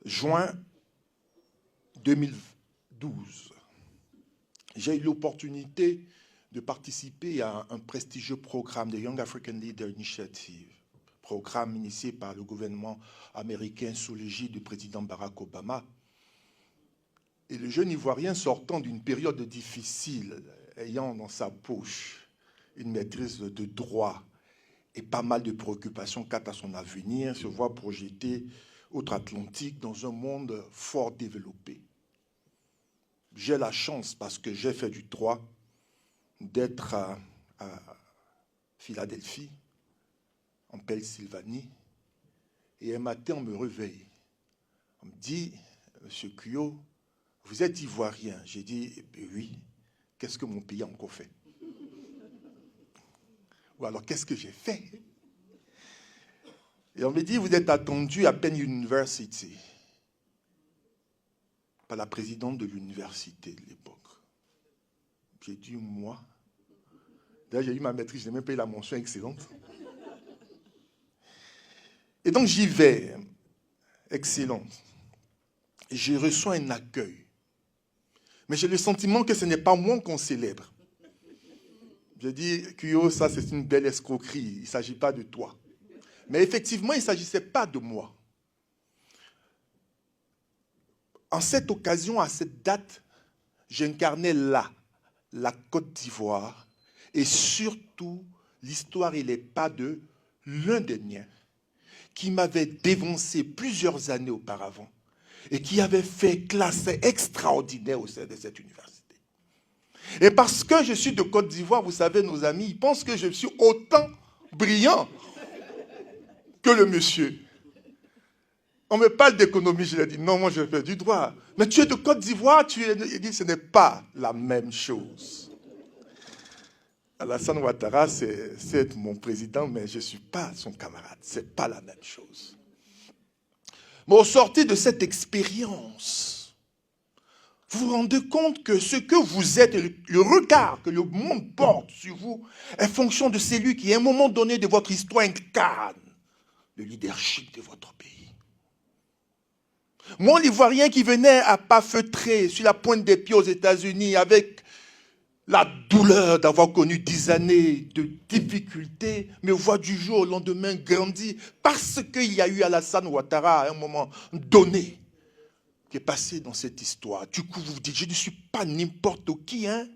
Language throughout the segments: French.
juin 2012, j'ai eu l'opportunité de participer à un prestigieux programme de Young African Leader Initiative, programme initié par le gouvernement américain sous l'égide du président Barack Obama. Et le jeune Ivoirien sortant d'une période difficile, ayant dans sa poche une maîtrise de droit et pas mal de préoccupations quant à son avenir, se voit projeté outre-Atlantique dans un monde fort développé. J'ai la chance, parce que j'ai fait du droit, d'être à Philadelphie, en Pennsylvanie, et un matin, on me réveille. On me dit, Monsieur Kuyot, vous êtes Ivoirien. J'ai dit, eh oui, qu'est-ce que mon pays a encore fait? Ou alors, qu'est-ce que j'ai fait? Et on me dit, vous êtes attendu à Penn University, par la présidente de l'université de l'époque. J'ai dit, moi. D'ailleurs, j'ai eu ma maîtrise, je n'ai même pas eu la mention excellente. Et donc, j'y vais, excellente. Et je reçois un accueil. Mais j'ai le sentiment que ce n'est pas moi qu'on célèbre. Je dis, Kuyot, ça c'est une belle escroquerie, il ne s'agit pas de toi. Mais effectivement, il ne s'agissait pas de moi. En cette occasion, à cette date, j'incarnais là, la Côte d'Ivoire, et surtout l'histoire et les pas de l'un des miens, qui m'avait dévancé plusieurs années auparavant et qui avait fait classe extraordinaire au sein de cette université. Et parce que je suis de Côte d'Ivoire, vous savez, nos amis, ils pensent que je suis autant brillant que le monsieur. On me parle d'économie, je lui ai dit, non, moi je fais du droit. Mais tu es de Côte d'Ivoire, il dit, ce n'est pas la même chose. Alassane Ouattara, c'est mon président, mais je ne suis pas son camarade. Ce n'est pas la même chose. Mais au sortir de cette expérience, vous vous rendez compte que ce que vous êtes, le regard que le monde porte sur vous, est fonction de celui qui, à un moment donné de votre histoire, incarne le leadership de votre pays. Moi, l'Ivoirien qui venait à pas feutrer sur la pointe des pieds aux États-Unis avec la douleur d'avoir connu 10 années de difficultés, me voit du jour au lendemain grandir parce qu'il y a eu Alassane Ouattara à un moment donné qui est passé dans cette histoire. Du coup, vous vous dites, je ne suis pas n'importe qui, hein?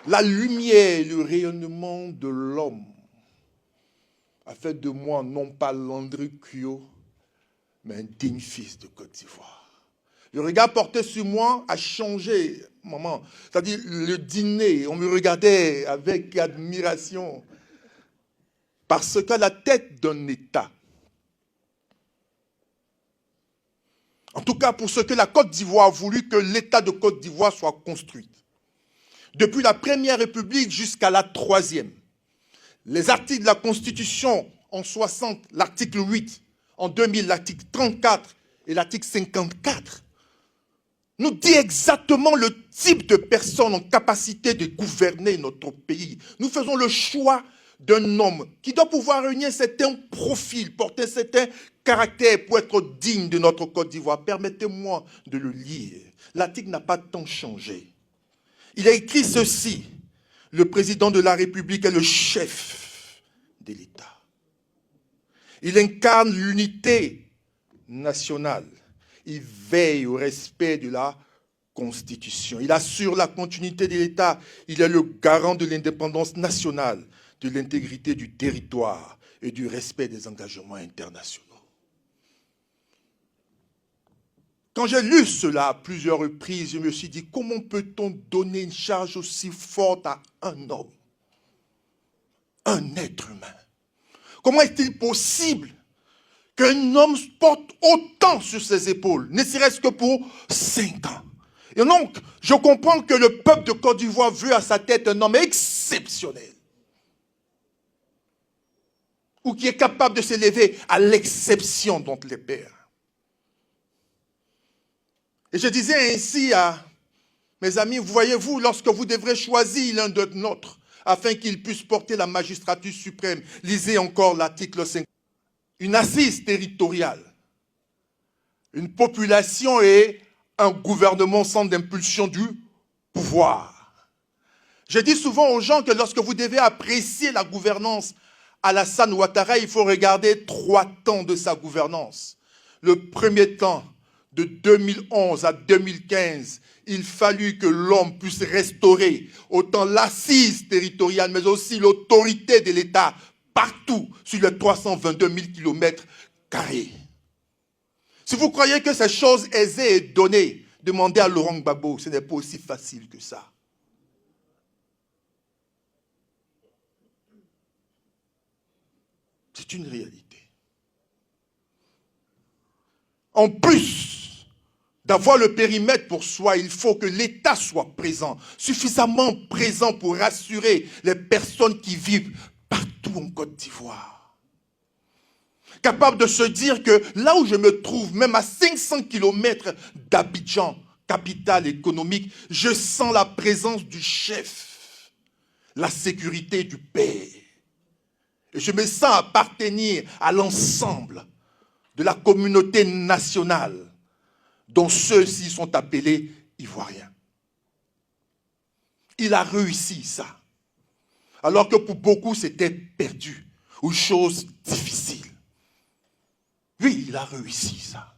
La lumière, le rayonnement de l'homme a fait de moi non pas Landry Kuyot, mais un digne fils de Côte d'Ivoire. Le regard porté sur moi a changé, maman. C'est-à-dire, le dîner, on me regardait avec admiration. Parce qu'à la tête d'un État, en tout cas pour ce que la Côte d'Ivoire a voulu que l'État de Côte d'Ivoire soit construit, depuis la Première République jusqu'à la Troisième, les articles de la Constitution en 60, l'article 8, en 2000, l'article 34 et l'article 54, nous dit exactement le type de personnes en capacité de gouverner notre pays. Nous faisons le choix d'un homme qui doit pouvoir réunir certains profils, porter certains caractères pour être digne de notre Côte d'Ivoire. Permettez-moi de le lire. L'article n'a pas tant changé. Il a écrit ceci. Le président de la République est le chef de l'État. Il incarne l'unité nationale. Il veille au respect de la Constitution. Il assure la continuité de l'État. Il est le garant de l'indépendance nationale, de l'intégrité du territoire et du respect des engagements internationaux. Quand j'ai lu cela à plusieurs reprises, je me suis dit, comment peut-on donner une charge aussi forte à un homme, un être humain? Comment est-il possible qu'un homme porte autant sur ses épaules, ne serait-ce que pour 5 ans? Et donc, je comprends que le peuple de Côte d'Ivoire veut à sa tête un homme exceptionnel, ou qui est capable de s'élever à l'exception dont les pères. Et je disais ainsi à mes amis, voyez-vous, lorsque vous devrez choisir l'un de nôtre, afin qu'il puisse porter la magistrature suprême. Lisez encore l'article 5. Une assise territoriale, une population et un gouvernement centre d'impulsion du pouvoir. Je dis souvent aux gens que lorsque vous devez apprécier la gouvernance Alassane Ouattara, il faut regarder 3 temps de sa gouvernance. Le premier temps, de 2011 à 2015, il fallut que l'homme puisse restaurer autant l'assise territoriale, mais aussi l'autorité de l'État partout sur les 322 000 km². Si vous croyez que c'est chose aisée et donnée, demandez à Laurent Gbagbo, ce n'est pas aussi facile que ça. C'est une réalité. En plus d'avoir le périmètre pour soi, il faut que l'État soit présent, suffisamment présent pour rassurer les personnes qui vivent partout en Côte d'Ivoire. Capable de se dire que là où je me trouve, même à 500 km d'Abidjan, capitale économique, je sens la présence du chef, la sécurité du père. Et je me sens appartenir à l'ensemble de la communauté nationale dont ceux-ci sont appelés Ivoiriens. Il a réussi ça. Alors que pour beaucoup, c'était perdu ou chose difficile. Oui, il a réussi ça.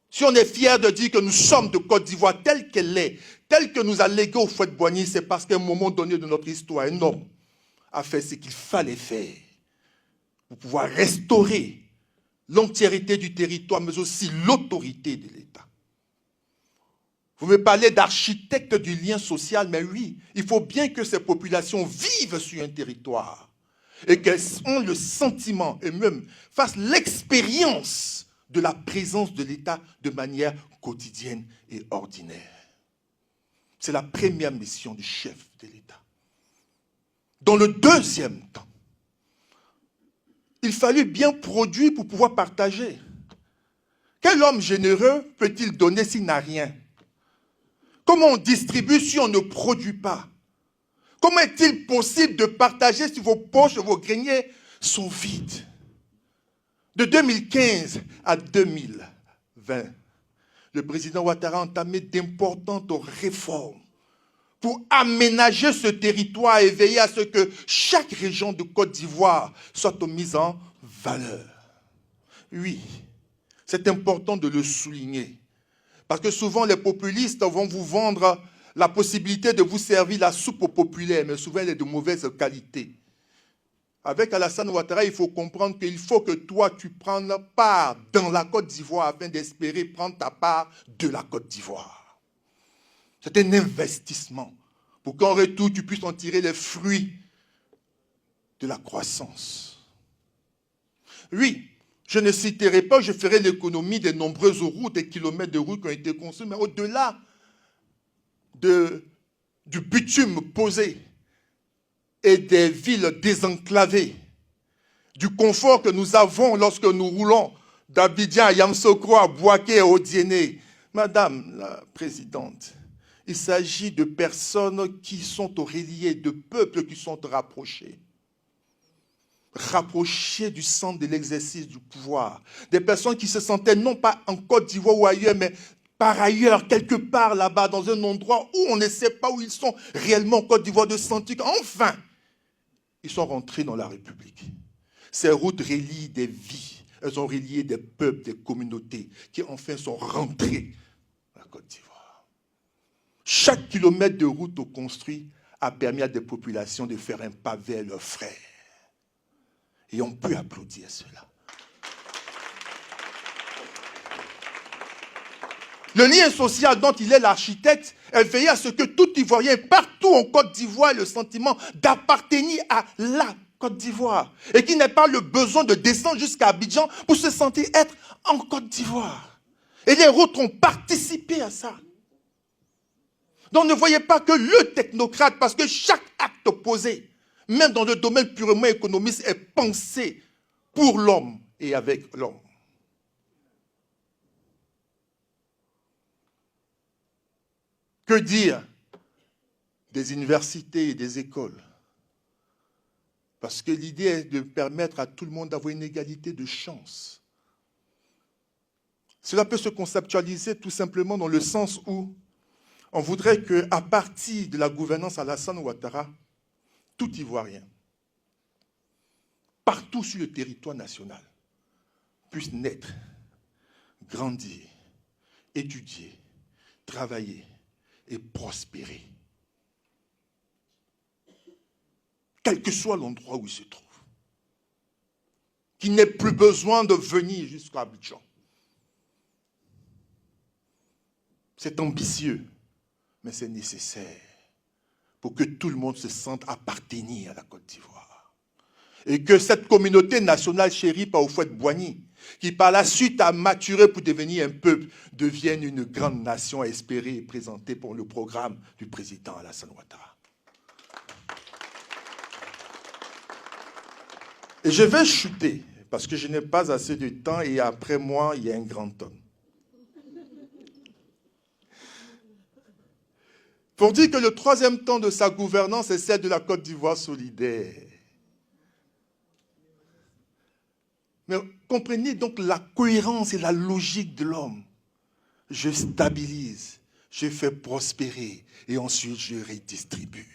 Si on est fier de dire que nous sommes de Côte d'Ivoire telle qu'elle est, telle que nous a légué au Houphouët-Boigny, c'est parce qu'à un moment donné de notre histoire, un homme a fait ce qu'il fallait faire pour pouvoir restaurer l'entièreté du territoire, mais aussi l'autorité de l'État. Vous me parlez d'architecte du lien social, mais oui, il faut bien que ces populations vivent sur un territoire et qu'elles ont le sentiment et même fassent l'expérience de la présence de l'État de manière quotidienne et ordinaire. C'est la première mission du chef de l'État. Dans le deuxième temps, il fallut bien produire pour pouvoir partager. Quel homme généreux peut-il donner s'il n'a rien? Comment on distribue si on ne produit pas? Comment est-il possible de partager si vos poches, vos greniers sont vides? De 2015 à 2020, le président Ouattara a entamé d'importantes réformes pour aménager ce territoire et veiller à ce que chaque région de Côte d'Ivoire soit mise en valeur. Oui, c'est important de le souligner. Parce que souvent, les populistes vont vous vendre la possibilité de vous servir la soupe populaire, mais souvent, elle est de mauvaise qualité. Avec Alassane Ouattara, il faut comprendre qu'il faut que toi, tu prennes part dans la Côte d'Ivoire afin d'espérer prendre ta part de la Côte d'Ivoire. C'est un investissement pour qu'en retour, tu puisses en tirer les fruits de la croissance. Oui, je ne citerai pas, je ferai l'économie des nombreuses routes et kilomètres de routes qui ont été construits, mais au-delà du bitume posé et des villes désenclavées, du confort que nous avons lorsque nous roulons d'Abidjan à Yamoussoukro, à Bouaké et au Diéné. Madame la Présidente, il s'agit de personnes qui sont reliées, de peuples qui sont rapprochés du centre de l'exercice du pouvoir. Des personnes qui se sentaient non pas en Côte d'Ivoire ou ailleurs, mais par ailleurs, quelque part là-bas, dans un endroit où on ne sait pas où ils sont réellement en Côte d'Ivoire, de sentir qu'enfin, ils sont rentrés dans la République. Ces routes relient des vies, elles ont relié des peuples, des communautés qui enfin sont rentrés dans la Côte d'Ivoire. Chaque kilomètre de route construit a permis à des populations de faire un pas vers leurs frères. Et on peut applaudir cela. Le lien social dont il est l'architecte, elle veillait à ce que tout Ivoirien, partout en Côte d'Ivoire, ait le sentiment d'appartenir à la Côte d'Ivoire. Et qu'il n'ait pas le besoin de descendre jusqu'à Abidjan pour se sentir être en Côte d'Ivoire. Et les routes ont participé à ça. Donc ne voyez pas que le technocrate, parce que chaque acte posé, même dans le domaine purement économiste, est pensé pour l'homme et avec l'homme. Que dire des universités et des écoles. Parce que l'idée est de permettre à tout le monde d'avoir une égalité de chance. Cela peut se conceptualiser tout simplement dans le sens où on voudrait qu'à partir de la gouvernance Alassane Ouattara, tout Ivoirien, partout sur le territoire national, puisse naître, grandir, étudier, travailler et prospérer. Quel que soit l'endroit où il se trouve. Qu'il n'ait plus besoin de venir jusqu'à Abidjan. C'est ambitieux, mais c'est nécessaire pour que tout le monde se sente appartenir à la Côte d'Ivoire. Et que cette communauté nationale chérie par Houphouët-Boigny, qui par la suite a maturé pour devenir un peuple, devienne une grande nation espérée et présentée pour le programme du président Alassane Ouattara. Et je vais chuter, parce que je n'ai pas assez de temps et après moi, il y a un grand homme. Pour dire que le troisième temps de sa gouvernance est celle de la Côte d'Ivoire solidaire. Mais comprenez donc la cohérence et la logique de l'homme. Je stabilise, je fais prospérer et ensuite je redistribue.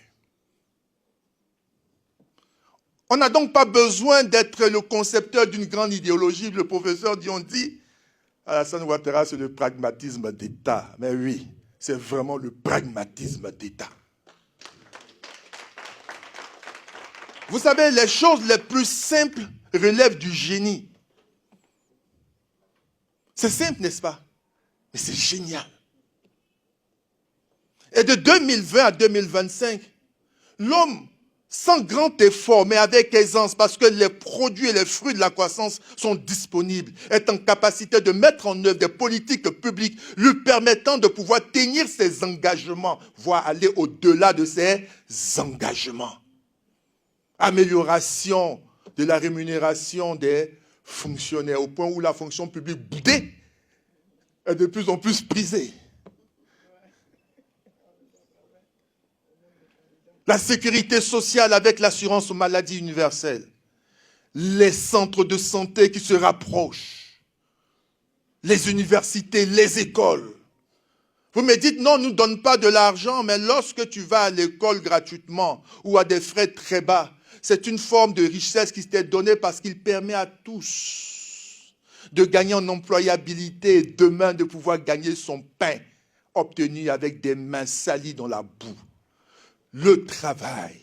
On n'a donc pas besoin d'être le concepteur d'une grande idéologie. Le professeur Dion dit, Alassane Ouattara, c'est le pragmatisme d'État. Mais oui, c'est vraiment le pragmatisme d'État. Vous savez, les choses les plus simples relèvent du génie. C'est simple, n'est-ce pas? Mais c'est génial. Et de 2020 à 2025, l'homme, sans grand effort, mais avec aisance, parce que les produits et les fruits de la croissance sont disponibles, est en capacité de mettre en œuvre des politiques publiques lui permettant de pouvoir tenir ses engagements, voire aller au-delà de ses engagements. Amélioration de la rémunération des fonctionnaires, au point où la fonction publique boudée est de plus en plus prisée. La sécurité sociale avec l'assurance maladie universelle. Les centres de santé qui se rapprochent. Les universités, les écoles. Vous me dites, non, on ne nous donne pas de l'argent, mais lorsque tu vas à l'école gratuitement ou à des frais très bas, c'est une forme de richesse qui t'est donnée parce qu'il permet à tous de gagner en employabilité et demain de pouvoir gagner son pain obtenu avec des mains salies dans la boue. Le travail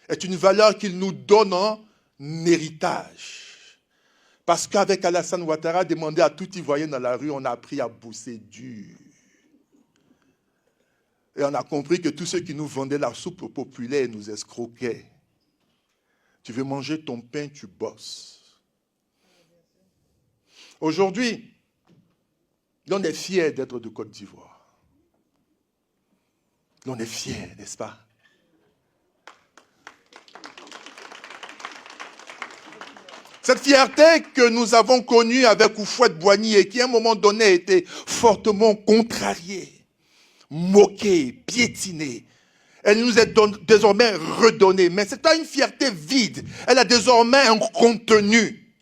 est une valeur qu'il nous donne en héritage. Parce qu'avec Alassane Ouattara, demander à tout Ivoirien dans la rue, on a appris à bosser dur. Et on a compris que tous ceux qui nous vendaient la soupe populaire nous escroquaient. Tu veux manger ton pain, tu bosses. Aujourd'hui, on est fiers d'être de Côte d'Ivoire. On est fiers, n'est-ce pas? Cette fierté que nous avons connue avec Houphouët-Boigny et qui à un moment donné a été fortement contrariée, moquée, piétinée, elle nous est désormais redonnée. Mais ce n'est pas une fierté vide, elle a désormais un contenu,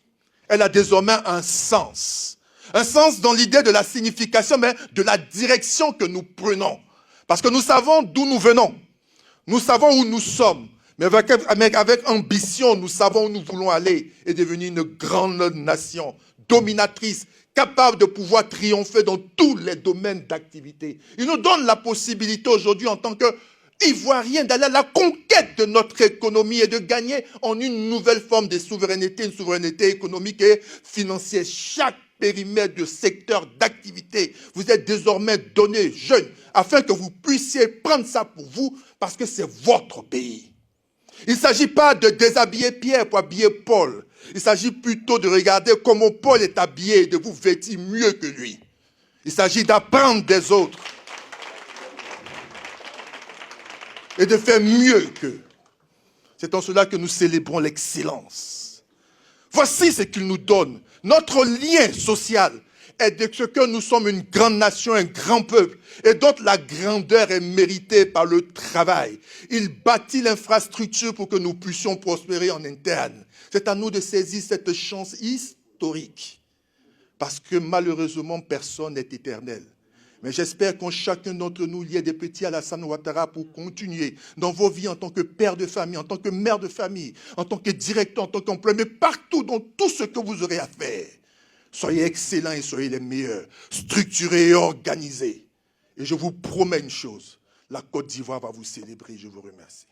elle a désormais un sens. Un sens dans l'idée de la signification, mais de la direction que nous prenons. Parce que nous savons d'où nous venons. Nous savons où nous sommes. Mais avec ambition, nous savons où nous voulons aller et devenir une grande nation, dominatrice, capable de pouvoir triompher dans tous les domaines d'activité. Il nous donne la possibilité aujourd'hui en tant qu'Ivoiriens d'aller à la conquête de notre économie et de gagner en une nouvelle forme de souveraineté, une souveraineté économique et financière. Chaque périmètre de secteur d'activité vous êtes désormais donné, jeunes, afin que vous puissiez prendre ça pour vous, parce que c'est votre pays. Il ne s'agit pas de déshabiller Pierre pour habiller Paul. Il s'agit plutôt de regarder comment Paul est habillé et de vous vêtir mieux que lui. Il s'agit d'apprendre des autres et de faire mieux qu'eux. C'est en cela que nous célébrons l'excellence. Voici ce qu'il nous donne. Notre lien social est de ce que nous sommes une grande nation, un grand peuple, et dont la grandeur est méritée par le travail. Il bâtit l'infrastructure pour que nous puissions prospérer en interne. C'est à nous de saisir cette chance historique, parce que malheureusement, personne n'est éternel. Mais j'espère qu'en chacun d'entre nous, il y ait des petits Alassane Ouattara pour continuer dans vos vies en tant que père de famille, en tant que mère de famille, en tant que directeur, en tant qu'employé, mais partout dans tout ce que vous aurez à faire. Soyez excellents et soyez les meilleurs, structurés et organisés. Et je vous promets une chose, la Côte d'Ivoire va vous célébrer. Je vous remercie.